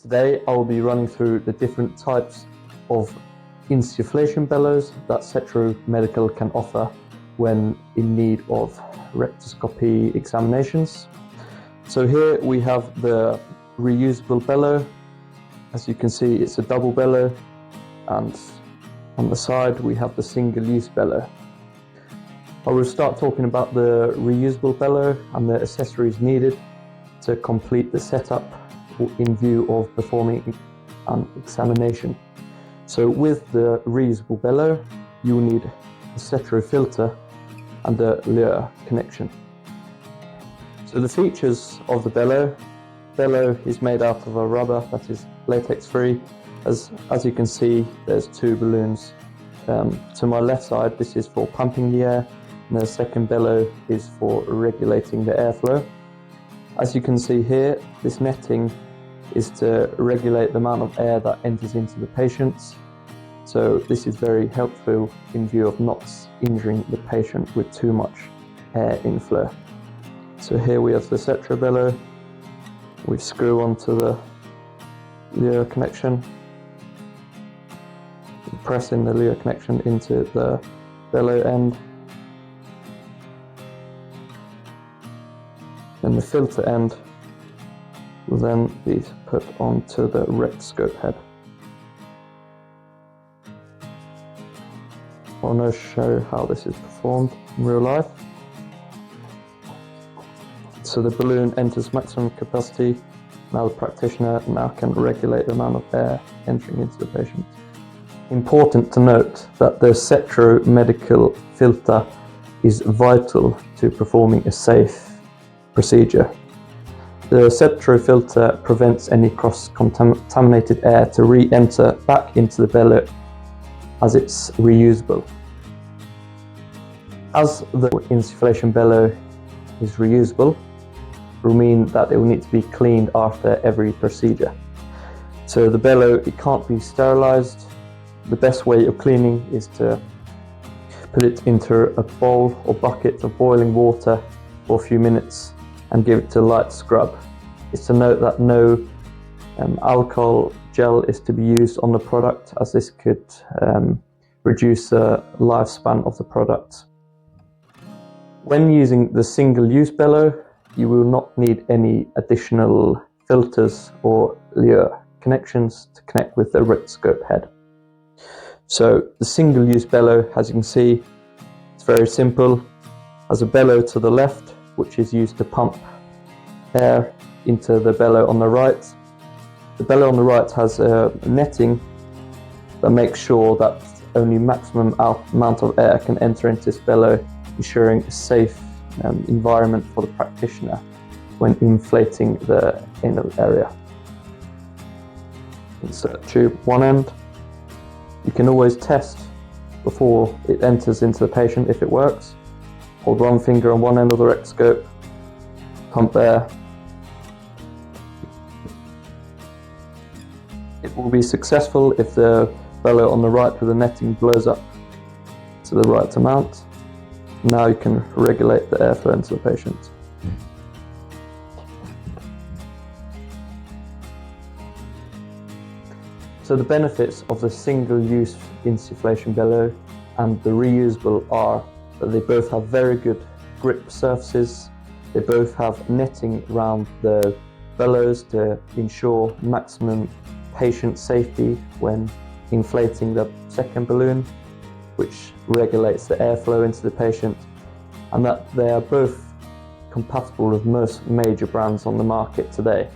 Today I will be running through the different types of insufflation bellows that Cetro Medical can offer when in need of rectoscopy examinations. So here we have the reusable bellow. As you can see, it's a double bellow, and on the side we have the single-use bellow. I will start talking about the reusable bellow and the accessories needed to complete the setup in view of performing an examination. So with the reusable bellow, you will need a Cetro filter and a lure connection. So the features of the bellow is made out of a rubber that is latex free. As you can see, there's two balloons. To my left side, this is for pumping the air, and the second bellow is for regulating the airflow. As you can see here, this netting is to regulate the amount of air that enters into the patient. So this is very helpful in view of not injuring the patient with too much air inflow. So here we have the Cetro Bellow. We screw onto the lure connection, press in the lure connection into the bellow end. Then the filter end will then be put onto the rectoscope head. I'll now show how this is performed in real life. So the balloon enters maximum capacity. Now the practitioner can regulate the amount of air entering into the patient. Important to note that the Cetro Medical filter is vital to performing a safe procedure. The Cetro filter prevents any cross-contaminated air to re-enter back into the bellow, as it's reusable. As the insufflation bellow is reusable, it will mean that it will need to be cleaned after every procedure. So the bellow, it can't be sterilized. The best way of cleaning is to put it into a bowl or bucket of boiling water for a few minutes and give it a light scrub. It's to note that no alcohol gel is to be used on the product, as this could reduce the lifespan of the product. When using the single-use bellow, you will not need any additional filters or lure connections to connect with the rectoscope head. So the single-use bellow, as you can see, it's very simple. Has a bellow to the left, which is used to pump air into the bellow on the right. The bellow on the right has a netting that makes sure that only maximum amount of air can enter into this bellow, ensuring a safe environment for the practitioner when inflating the anal area. Insert tube one end. You can always test before it enters into the patient if it works. Hold one finger on one end of the rectoscope, pump air. It will be successful if the bellow on the right with the netting blows up to the right amount. Now you can regulate the airflow into the patient. So the benefits of the single-use insufflation bellow and the reusable are that they both have very good grip surfaces. They both have netting around the bellows to ensure maximum patient safety when inflating the second balloon, which regulates the airflow into the patient, and that they are both compatible with most major brands on the market today.